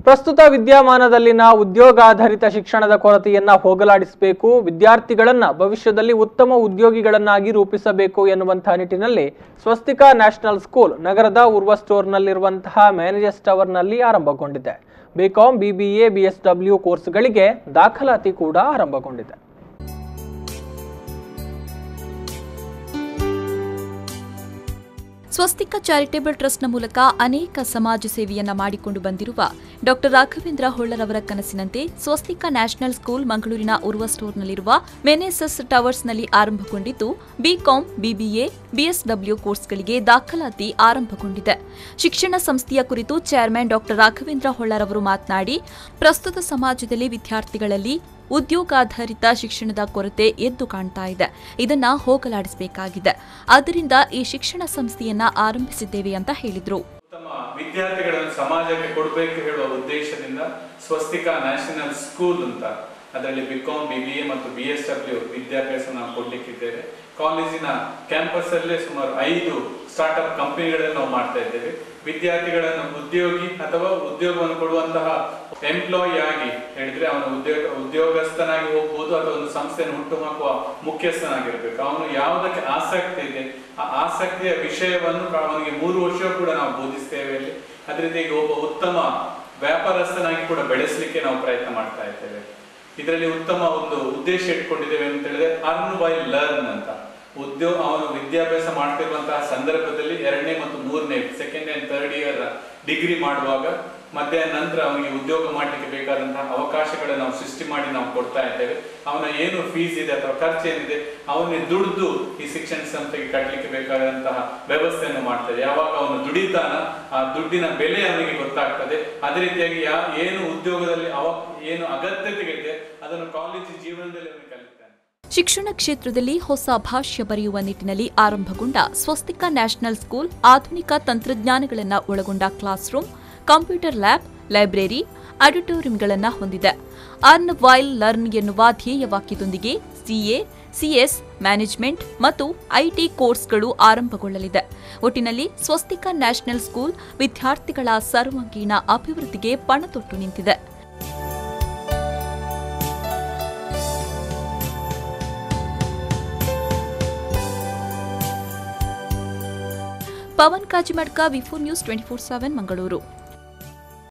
ಪ್ರಸ್ತುತ ವಿದ್ಯಮಾನದಲ್ಲಿನ ಉದ್ಯೋಗಾಧಾರಿತ ಶಿಕ್ಷಣದ ಕೊರತೆಯನ್ನ ಹೋಗಲಾಡಿಸಬೇಕು, ವಿದ್ಯಾರ್ಥಿಗಳನ್ನ ಭವಿಷ್ಯದಲ್ಲಿ ಉತ್ತಮ ಉದ್ಯೋಗಿಗಳನ್ನಾಗಿ ರೂಪಿಸಬೇಕು ಎನ್ನುವಂತಹ ನಿಟ್ಟಿನಲ್ಲಿ ಸ್ವಸ್ತಿಕ ನ್ಯಾಷನಲ್ ಸ್ಕೂಲ್ ನಗರದ ಉರ್ವ ಸ್ಟೋರ್ನಲ್ಲಿರುವಂತಹ ಮ್ಯಾನೇಜರ್ಸ್ ಟವರ್ನಲ್ಲಿ ಆರಂಭಗೊಂಡಿದೆ. ಬಿಕಾಂ, ಬಿಬಿಎ, ಬಿಎಸ್ಡಬ್ಲ್ಯೂ ಕೋರ್ಸ್ಗಳಿಗೆ ದಾಖಲಾತಿ ಕೂಡ ಆರಂಭಗೊಂಡಿದೆ. ಸ್ವಸ್ತಿಕ ಚಾರಿಟೇಬಲ್ ಟ್ರಸ್ಟ್ನ ಮೂಲಕ ಅನೇಕ ಸಮಾಜ ಸೇವೆಯನ್ನ ಮಾಡಿಕೊಂಡು ಬಂದಿರುವ ಡಾ ರಾಘವೇಂದ್ರ ಹೊಳ್ಳರವರ ಕನಸಿನಂತೆ ಸ್ವಸ್ತಿಕ ನ್ಯಾಷನಲ್ ಸ್ಕೂಲ್ ಮಂಗಳೂರಿನ ಉರ್ವ ಸ್ಟೋರ್ನಲ್ಲಿರುವ ಮೆನೆಸಸ್ ಟವರ್ಸ್ನಲ್ಲಿ ಆರಂಭಗೊಂಡಿದ್ದು ಬಿಕಾಂ, ಬಿಬಿಎ, ಬಿಎಸ್ಡಬ್ಲ್ಯೂ ಕೋರ್ಸ್ಗಳಿಗೆ ದಾಖಲಾತಿ ಆರಂಭಗೊಂಡಿದೆ. ಶಿಕ್ಷಣ ಸಂಸ್ಥೆಯ ಕುರಿತು ಚೇರ್ಮನ್ ಡಾ ರಾಘವೇಂದ್ರ ಹೊಳ್ಳರವರು ಮಾತನಾಡಿ, ಪ್ರಸ್ತುತ ಸಮಾಜದಲ್ಲಿ ವಿದ್ಯಾರ್ಥಿಗಳಲ್ಲಿ ಉದ್ಯೋಗಾಧಾರಿತ ಶಿಕ್ಷಣದ ಕೊರತೆ ಎದ್ದು ಕಾಣ್ತಾ ಇದೆ. ಇದನ್ನ ಹೋಗಲಾಡಿಸಬೇಕಾಗಿದೆ. ಆದ್ದರಿಂದ ಈ ಶಿಕ್ಷಣ ಸಂಸ್ಥೆಯನ್ನ ಆರಂಭಿಸಿದ್ದೇವೆ ಅಂತ ಹೇಳಿದ್ರು. ಉತ್ತಮ ವಿದ್ಯಾರ್ಥಿಗಳನ್ನು ಸಮಾಜಕ್ಕೆ ಕೊಡಬೇಕು ಹೇಳುವ ಉದ್ದೇಶದಿಂದ ಸ್ವಸ್ತಿಕ ನ್ಯಾಷನಲ್ ಸ್ಕೂಲ್ ಅಂತ ಅದರಲ್ಲಿ ಬಿಕಾಂ, ಬಿಬಿಎ ಮತ್ತು ಬಿಎಸ್ಡಬ್ಲ್ಯೂ ವಿದ್ಯಾಭ್ಯಾಸ ನಾವು ಕೊಡ್ಲಿಕ್ಕಿದ್ದೇವೆ. ಕಾಲೇಜಿನ ಕ್ಯಾಂಪಸ್ ಅಲ್ಲೇ ಸುಮಾರು 5 ಸ್ಟಾರ್ಟ್ಅಪ್ ಕಂಪನಿಗಳನ್ನು ನಾವು ಮಾಡ್ತಾ ಇದ್ದೇವೆ. ವಿದ್ಯಾರ್ಥಿಗಳನ್ನು ಉದ್ಯೋಗಿ ಅಥವಾ ಉದ್ಯೋಗವನ್ನು ಕೊಡುವಂತಹ ಎಂಪ್ಲಾಯಿ ಆಗಿ ಹೇಳಿದ್ರೆ ಅವನು ಉದ್ಯೋಗಸ್ಥನಾಗಿ ಹೋಗ್ಬೋದು ಅಥವಾ ಒಂದು ಸಂಸ್ಥೆಯನ್ನು ಹುಟ್ಟು ಹಾಕುವ ಮುಖ್ಯಸ್ಥನಾಗಿರ್ಬೇಕು. ಅವನು ಯಾವುದಕ್ಕೆ ಆಸಕ್ತಿ ಇದೆ ಆ ಆಸಕ್ತಿಯ ವಿಷಯವನ್ನು ಅವನಿಗೆ 3 ವರ್ಷ ಕೂಡ ನಾವು ಬೋಧಿಸ್ತೇವೆ. ಅಲ್ಲಿ ಅದೇ ರೀತಿ ಈಗ ಒಬ್ಬ ಉತ್ತಮ ವ್ಯಾಪಾರಸ್ಥನಾಗಿ ಕೂಡ ಬೆಳೆಸಲಿಕ್ಕೆ ನಾವು ಪ್ರಯತ್ನ ಮಾಡ್ತಾ ಇದ್ದೇವೆ. ಇದರಲ್ಲಿ ಉತ್ತಮ ಒಂದು ಉದ್ದೇಶ ಇಟ್ಕೊಂಡಿದ್ದೇವೆ ಅಂತ ಹೇಳಿದ್ರೆ ಅರ್ನ್ ಬೈ ಲರ್ನ್ ಅಂತ. ಅವನು ವಿದ್ಯಾಭ್ಯಾಸ ಮಾಡ್ತಿರುವಂತಹ ಸಂದರ್ಭದಲ್ಲಿ 2ನೇ ಮತ್ತು 3ನೇ second and third year degree ಮಾಡುವಾಗ ಮಧ್ಯಾಹ್ನ ನಂತರ ಅವನಿಗೆ ಉದ್ಯೋಗ ಮಾಡಲಿಕ್ಕೆ ಬೇಕಾದಂತಹ ಅವಕಾಶಗಳನ್ನು ನಾವು ಸೃಷ್ಟಿ ಮಾಡಿ ನಾವು ಕೊಡ್ತಾ ಇದ್ದೇವೆ. ಅವನ ಏನು ಫೀಸ್ ಇದೆ ಅಥವಾ ಖರ್ಚು ಏನಿದೆ ಅವನಿಗೆ ದುಡ್ದು ಈ ಶಿಕ್ಷಣ ಸಂಸ್ಥೆಗೆ ಕಟ್ಟಲಿಕ್ಕೆ ಬೇಕಾದಂತಹ ವ್ಯವಸ್ಥೆಯನ್ನು ಮಾಡ್ತೇವೆ. ಯಾವಾಗ ಅವನು ದುಡಿತಾನ ಆ ದುಡ್ಡಿನ ಬೆಲೆ ಅವನಿಗೆ ಗೊತ್ತಾಗ್ತದೆ. ಅದೇ ರೀತಿಯಾಗಿ ಏನು ಉದ್ಯೋಗದಲ್ಲಿ ಏನು ಅಗತ್ಯತೆ ಇದೆ ಅದನ್ನು ಕಾಲೇಜು ಜೀವನದಲ್ಲಿ ಅವನಿಗೆ ಕಲಿತಾನೆ. ಶಿಕ್ಷಣ ಕ್ಷೇತ್ರದಲ್ಲಿ ಹೊಸ ಭಾಷ್ಯ ಬರೆಯುವ ನಿಟ್ಟಿನಲ್ಲಿ ಆರಂಭಗೊಂಡ ಸ್ವಸ್ತಿಕ ನ್ಯಾಷನಲ್ ಸ್ಕೂಲ್ ಆಧುನಿಕ ತಂತ್ರಜ್ಞಾನಗಳನ್ನು ಒಳಗೊಂಡ class room, computer lab, library, ಆಡಿಟೋರಿಯಂಗಳನ್ನು ಹೊಂದಿದೆ. ಅರ್ನ್ ವೈಲ್ ಲರ್ನ್ ಎನ್ನುವ ಧ್ಯೇಯ ವಾಕ್ಯದೊಂದಿಗೆ ಸಿಎ, ಸಿಎಸ್, ಮ್ಯಾನೇಜ್ಮೆಂಟ್ ಮತ್ತು ಐಟಿ ಕೋರ್ಸ್ಗಳು ಆರಂಭಗೊಳ್ಳಲಿದೆ. ಒಟ್ಟಿನಲ್ಲಿ ಸ್ವಸ್ತಿಕ ನ್ಯಾಷನಲ್ ಸ್ಕೂಲ್ ವಿದ್ಯಾರ್ಥಿಗಳ ಸರ್ವಾಂಗೀಣ ಅಭಿವೃದ್ಧಿಗೆ ಪಣತೊಟ್ಟು ನಿಂತಿದೆ. ಪವನ್ ಕಾಜಿಮಡ್ಕ, ವಿ4 ನ್ಯೂಸ್ 24/7 ಮಂಗಳೂರು.